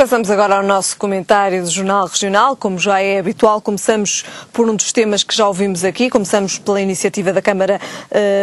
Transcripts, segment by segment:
Passamos agora ao nosso comentário do Jornal Regional. Como já é habitual, começamos por um dos temas que já ouvimos aqui. Começamos pela iniciativa da Câmara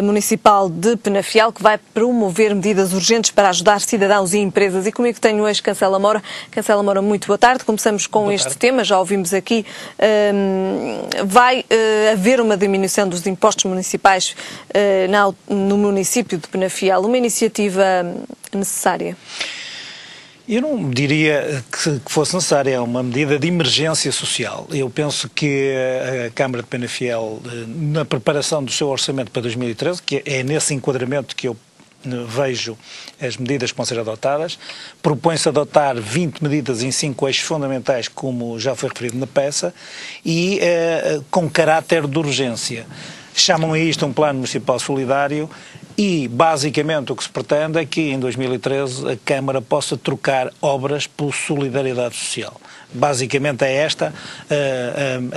Municipal de Penafiel, que vai promover medidas urgentes para ajudar cidadãos e empresas. E comigo tenho hoje Cancela Moura. Cancela Moura, muito boa tarde. Começamos com este tema, já ouvimos aqui. Vai haver uma diminuição dos impostos municipais no município de Penafiel. Uma iniciativa necessária? Eu não diria que fosse necessária, é uma medida de emergência social. Eu penso que a Câmara de Penafiel, na preparação do seu orçamento para 2013, que é nesse enquadramento que eu vejo as medidas que vão ser adotadas, propõe-se adotar 20 medidas em 5 eixos fundamentais, como já foi referido na peça, e com caráter de urgência. Chamam a isto um Plano Municipal Solidário e, basicamente, o que se pretende é que, em 2013, a Câmara possa trocar obras por solidariedade social. Basicamente é esta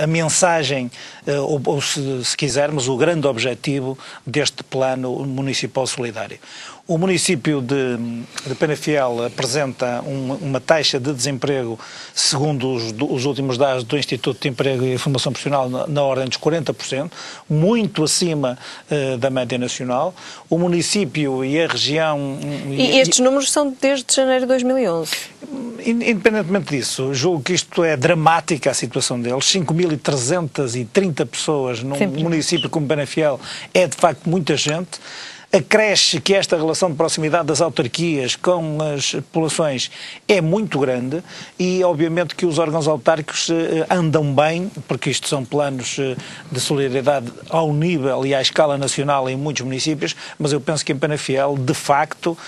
a mensagem, ou se quisermos, o grande objetivo deste Plano Municipal Solidário. O município de Penafiel apresenta uma taxa de desemprego, segundo os últimos dados do Instituto de Emprego e Formação Profissional, na ordem dos 40%, muito acima da média nacional. O município e a região... E estes números são desde janeiro de 2011. Independentemente disso, julgo que isto é dramática a situação deles. 5.330 pessoas num município como Penafiel é de facto muita gente. Acresce que esta relação de proximidade das autarquias com as populações é muito grande e, obviamente, que os órgãos autárquicos andam bem, porque isto são planos de solidariedade ao nível e à escala nacional em muitos municípios, mas eu penso que em Penafiel, de facto,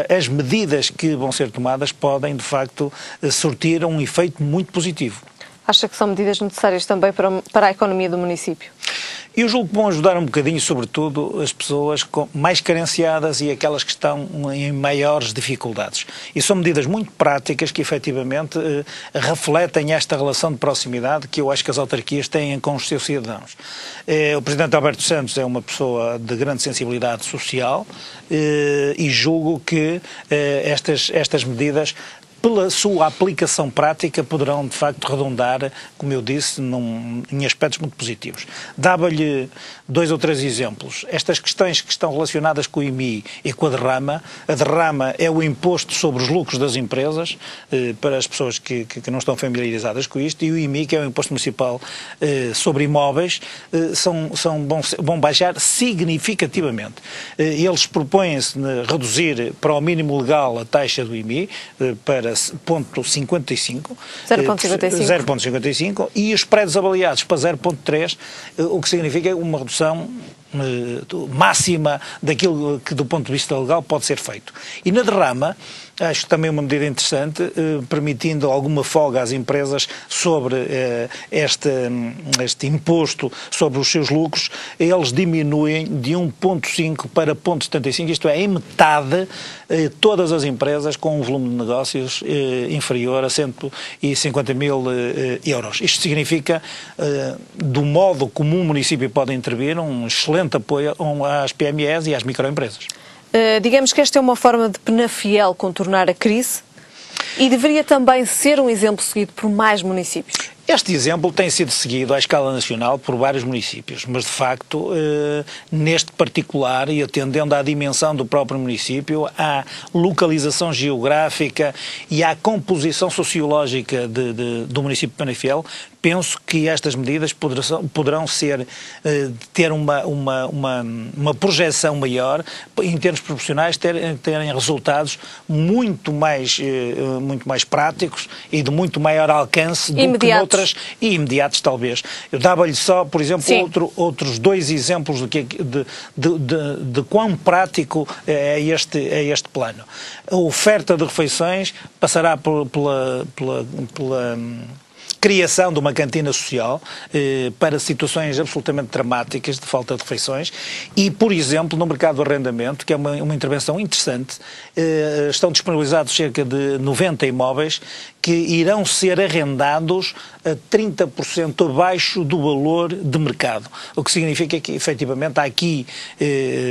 as medidas que vão ser tomadas podem, de facto, surtir um efeito muito positivo. Acha que são medidas necessárias também para a economia do município? Eu julgo que vão ajudar um bocadinho, sobretudo, as pessoas mais carenciadas e aquelas que estão em maiores dificuldades. E são medidas muito práticas que, efetivamente, refletem esta relação de proximidade que eu acho que as autarquias têm com os seus cidadãos. O Presidente Alberto Santos é uma pessoa de grande sensibilidade social e julgo que estas medidas, pela sua aplicação prática, poderão, de facto, redundar, como eu disse, em aspectos muito positivos. Dava-lhe 2 ou 3 exemplos. Estas questões que estão relacionadas com o IMI e com a derrama é o imposto sobre os lucros das empresas, para as pessoas que não estão familiarizadas com isto, e o IMI, que é o imposto municipal sobre imóveis, vão baixar significativamente. Eles propõem-se reduzir para o mínimo legal a taxa do IMI, para 0,55 e os prédios avaliados para 0,3, o que significa uma redução máxima daquilo que do ponto de vista legal pode ser feito. E na derrama, acho também uma medida interessante, permitindo alguma folga às empresas sobre este imposto sobre os seus lucros, eles diminuem de 1,5 para 0,75, isto é, em metade, todas as empresas com um volume de negócios inferior a 150 mil euros. Isto significa, do modo como um município pode intervir, um excelente apoio às PMEs e às microempresas. Digamos que esta é uma forma de Penafiel contornar a crise e deveria também ser um exemplo seguido por mais municípios. Este exemplo tem sido seguido à escala nacional por vários municípios, mas de facto, neste particular e atendendo à dimensão do próprio município, à localização geográfica e à composição sociológica do município de Penafiel, penso que estas medidas poderão ter uma projeção maior, em termos proporcionais, terem resultados muito mais práticos e de muito maior alcance do que outras, e imediatos talvez. Eu dava-lhe só, por exemplo, outros 2 exemplos de quão prático é este plano. A oferta de refeições passará pela criação de uma cantina social para situações absolutamente dramáticas de falta de refeições e, por exemplo, no mercado do arrendamento, que é uma intervenção interessante, estão disponibilizados cerca de 90 imóveis que irão ser arrendados a 30% abaixo do valor de mercado, o que significa que, efetivamente, há aqui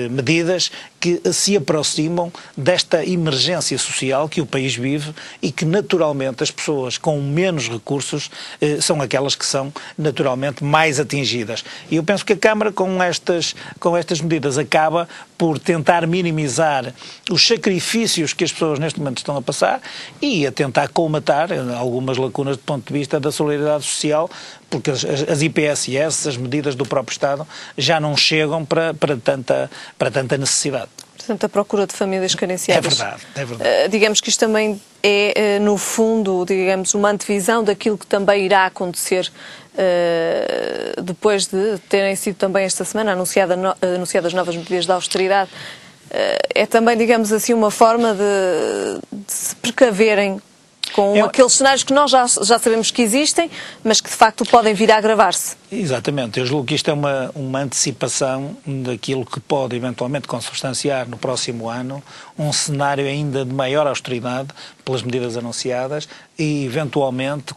medidas que se aproximam desta emergência social que o país vive e que, naturalmente, as pessoas com menos recursos são aquelas que são, naturalmente, mais atingidas. E eu penso que a Câmara, com estas medidas, acaba por tentar minimizar os sacrifícios que as pessoas neste momento estão a passar e a tentar colmatar algumas lacunas do ponto de vista da solidariedade social, porque as IPSS, as medidas do próprio Estado, já não chegam para tanta necessidade. Portanto, a procura de famílias carenciadas. É verdade. Digamos que isto também é, no fundo, digamos, uma antevisão daquilo que também irá acontecer depois de terem sido também esta semana anunciadas novas medidas de austeridade. É também, digamos assim, uma forma de se precaverem com aqueles cenários que nós já sabemos que existem, mas que de facto podem vir a agravar-se. Exatamente. Eu julgo que isto é uma antecipação daquilo que pode eventualmente consubstanciar no próximo ano um cenário ainda de maior austeridade pelas medidas anunciadas e eventualmente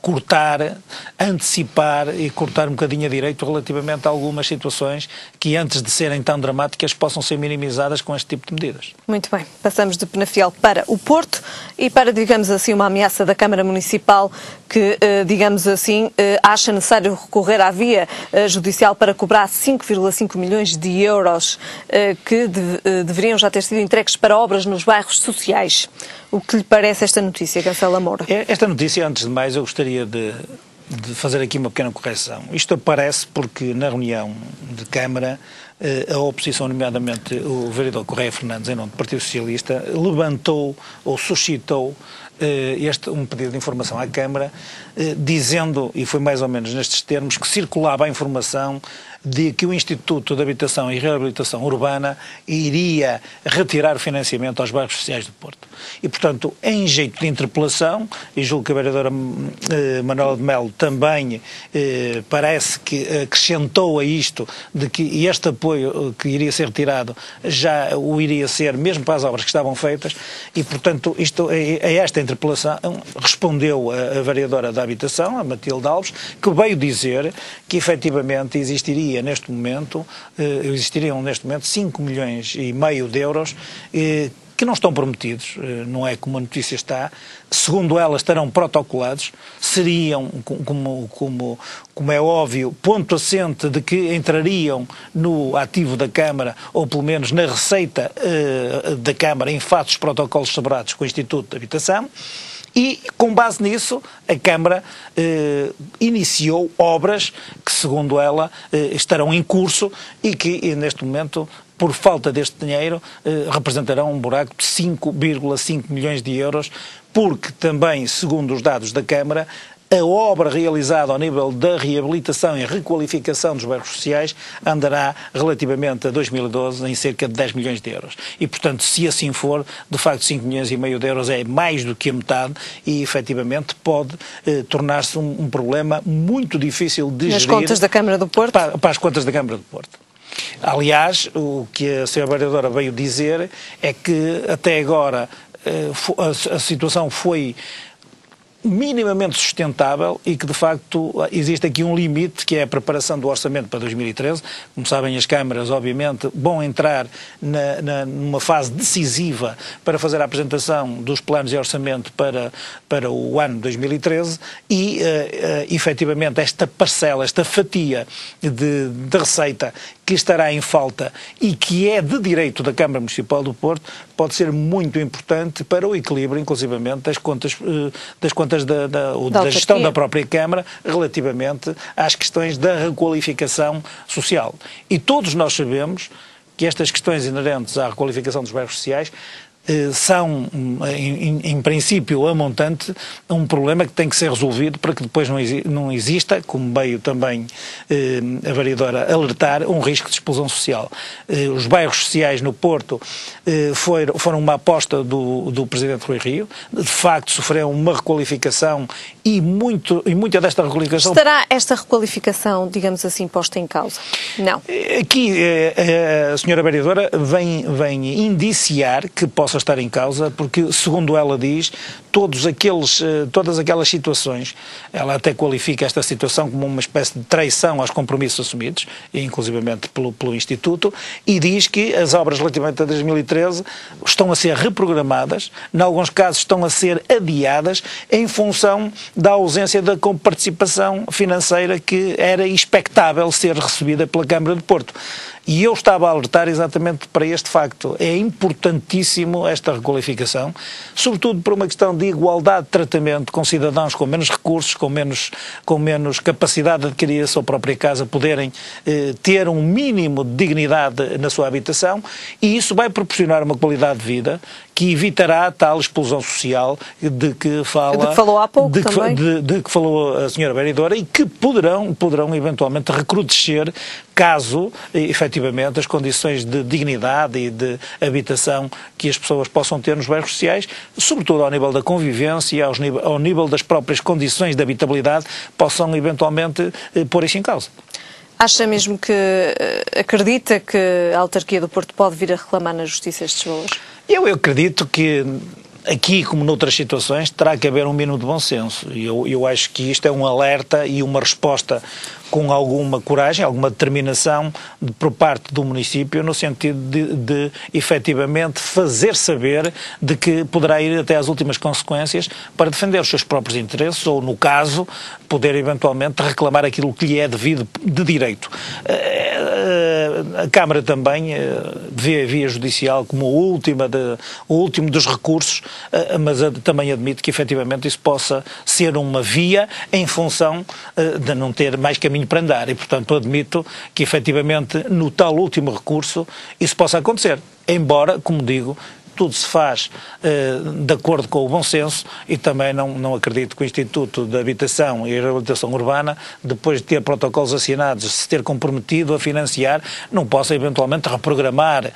antecipar e cortar um bocadinho a direito relativamente a algumas situações que antes de serem tão dramáticas possam ser minimizadas com este tipo de medidas. Muito bem. Passamos de Penafiel para o Porto e para, digamos assim, uma ameaça da Câmara Municipal que, digamos assim, acha necessário recorrer à via judicial para cobrar 5,5 milhões de euros que deveriam já ter sido entregues para obras nos bairros sociais. O que lhe parece esta notícia, Cancela Moura? Esta notícia, antes de mais, eu gostaria de fazer aqui uma pequena correção. Isto aparece porque na reunião de Câmara a oposição, nomeadamente o vereador Correia Fernandes, em nome do Partido Socialista, levantou ou suscitou um pedido de informação à Câmara, dizendo, e foi mais ou menos nestes termos, que circulava a informação de que o Instituto de Habitação e Reabilitação Urbana iria retirar o financiamento aos bairros sociais do Porto. E, portanto, em jeito de interpelação, e julgo que a vereadora Manuela de Melo também parece que acrescentou a isto de que este apoio que iria ser retirado já o iria ser mesmo para as obras que estavam feitas e, portanto, a esta interpelação respondeu a vereadora da Habitação, a Matilde Alves, que veio dizer que efetivamente existiriam neste momento 5,5 milhões de euros que não estão prometidos, não é como a notícia está, segundo ela estarão protocolados, seriam, como é óbvio, ponto assente de que entrariam no ativo da Câmara, ou pelo menos na receita da Câmara, em face dos protocolos celebrados com o Instituto de Habitação. E, com base nisso, a Câmara iniciou obras que, segundo ela, estarão em curso e que, neste momento, por falta deste dinheiro, representarão um buraco de 5,5 milhões de euros, porque também, segundo os dados da Câmara, a obra realizada ao nível da reabilitação e requalificação dos bairros sociais andará relativamente a 2012 em cerca de 10 milhões de euros. E, portanto, se assim for, de facto 5,5 milhões de euros é mais do que a metade e, efetivamente, pode tornar-se um problema muito difícil de gerir. Nas contas da Câmara do Porto? Para as contas da Câmara do Porto. Aliás, o que a Sra. Vereadora veio dizer é que até agora a situação foi minimamente sustentável e que, de facto, existe aqui um limite, que é a preparação do orçamento para 2013. Como sabem, as câmaras, obviamente, vão entrar numa fase decisiva para fazer a apresentação dos planos de orçamento para o ano 2013 e, efetivamente, esta parcela, esta fatia de receita que estará em falta e que é de direito da Câmara Municipal do Porto, pode ser muito importante para o equilíbrio, inclusivamente, das contas da gestão da própria Câmara relativamente às questões da requalificação social. E todos nós sabemos que estas questões inerentes à requalificação dos bairros sociais são, em princípio, a montante, um problema que tem que ser resolvido para que depois não exista, como veio também a vereadora alertar, um risco de exclusão social. Os bairros sociais no Porto foram uma aposta do Presidente Rui Rio, de facto sofreram uma requalificação e muita desta requalificação... Estará esta requalificação, digamos assim, posta em causa? Não. Aqui a senhora vereadora vem indiciar que possa estar em causa, porque, segundo ela diz, todas aquelas situações, ela até qualifica esta situação como uma espécie de traição aos compromissos assumidos, inclusivamente pelo Instituto, e diz que as obras relativamente a 2013 estão a ser reprogramadas, em alguns casos estão a ser adiadas em função da ausência da participação financeira que era expectável ser recebida pela Câmara de Porto. E eu estava a alertar exatamente para este facto. É importantíssimo esta requalificação, sobretudo por uma questão de igualdade de tratamento com cidadãos com menos recursos, com menos capacidade de adquirir a sua própria casa, poderem ter um mínimo de dignidade na sua habitação, e isso vai proporcionar uma qualidade de vida que evitará a tal explosão social de que falou há pouco também. De que falou a senhora vereadora, e que poderão eventualmente recrudescer caso, efetivamente, as condições de dignidade e de habitação que as pessoas possam ter nos bairros sociais, sobretudo ao nível da convivência, ao nível das próprias condições de habitabilidade, possam eventualmente pôr isso em causa. Acha mesmo que acredita que a autarquia do Porto pode vir a reclamar na Justiça estes valores? Eu acredito que aqui, como noutras situações, terá que haver um mínimo de bom senso. Eu acho que isto é um alerta e uma resposta com alguma coragem, alguma determinação por parte do município, no sentido de efetivamente fazer saber de que poderá ir até às últimas consequências para defender os seus próprios interesses ou, no caso, poder eventualmente reclamar aquilo que lhe é devido de direito. A Câmara também vê a via judicial como o último dos recursos, mas também admite que efetivamente isso possa ser uma via em função de não ter mais caminho para andar, e portanto admito que efetivamente no tal último recurso isso possa acontecer, embora, como digo, tudo se faz de acordo com o bom senso, e também não acredito que o Instituto de Habitação e Reabilitação Urbana, depois de ter protocolos assinados, se ter comprometido a financiar, não possa eventualmente reprogramar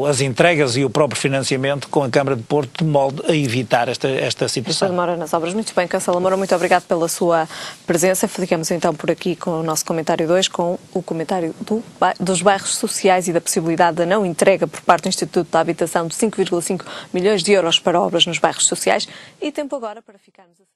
as entregas e o próprio financiamento com a Câmara de Porto, de modo a evitar esta situação. Esta demora nas obras. Muito bem, Cancela Moura, muito obrigado pela sua presença. Ficamos então por aqui com o nosso comentário 2, com o comentário dos bairros sociais e da possibilidade da não entrega por parte do Instituto da Habitação de 5,5 milhões de euros para obras nos bairros sociais, e tempo agora para ficarmos